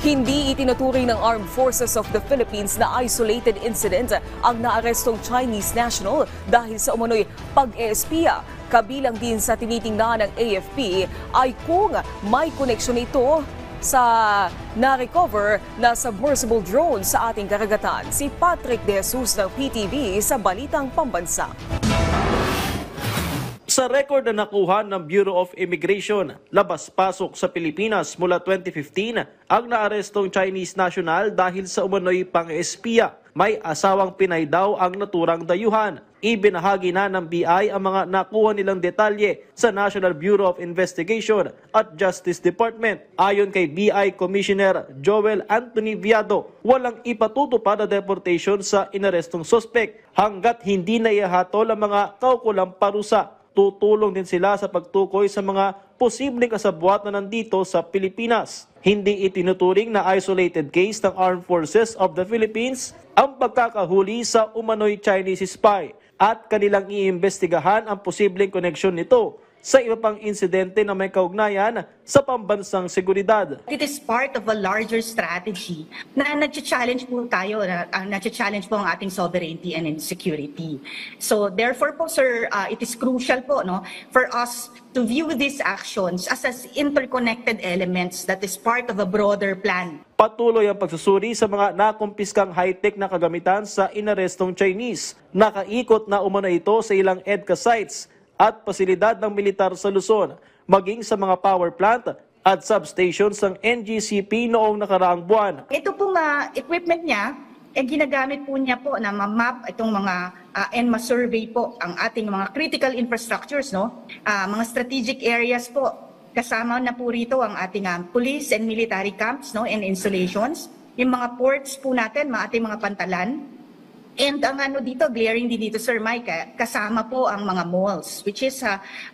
Hindi itinuturing ng Armed Forces of the Philippines na isolated incident ang naarestong Chinese national dahil sa umano'y pag-eespiya. Kabilang din sa tinitingnan ng AFP ay kung may koneksyon ito sa na-recover na submersible drone sa ating karagatan. Si Patrick De Jesus ng PTV sa Balitang Pambansa. Sa record na nakuha ng Bureau of Immigration, labas-pasok sa Pilipinas mula 2015 ang naarestong Chinese national dahil sa umano'y pang-espiya. May asawang Pinay daw ang naturang dayuhan. Ibinahagi na ng BI ang mga nakuha nilang detalye sa National Bureau of Investigation at Justice Department. Ayon kay BI Commissioner Joel Anthony Viado, walang ipatutupad na deportation sa inarestong suspect hanggat hindi na ihahatol ang mga kaukulang parusa. Tutulong din sila sa pagtukoy sa mga posibleng kasabwat na nandito sa Pilipinas. Hindi itinuturing na isolated case ng Armed Forces of the Philippines ang pagkakahuli sa umano'y Chinese spy at kanilang iimbestigahan ang posibleng koneksyon nito sa iba pang insidente na may kaugnayan sa pambansang seguridad. It is part of a larger strategy na nag-challenge po tayo, nag-challenge po ang ating sovereignty and security. So therefore po sir, it is crucial po for us to view these actions as interconnected elements that is part of a broader plan. Patuloy ang pagsusuri sa mga nakumpiskang high-tech na kagamitan sa inarestong Chinese. Nakaikot na umano ito sa ilang EDCA sites at pasilidad ng militar sa Luzon, maging sa mga power plant at substations ng NGCP noong nakaraang buwan. Ito pong equipment niya, ginagamit po niya po na ma-map itong mga and ma-survey po ang ating mga critical infrastructures, mga strategic areas po. Kasama na po rito ang ating police and military camps and installations, yung mga ports po natin, ating mga pantalan. And ang dito, glaring din dito, Sir Mike, kasama po ang mga malls, which is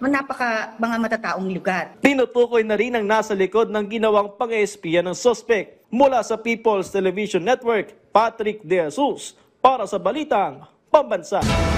mga matataong lugar. Tinutukoy na rin ang nasa likod ng ginawang pang-espiya ng suspect. Mula sa People's Television Network, Patrick De Jesus, para sa Balitang Pambansa.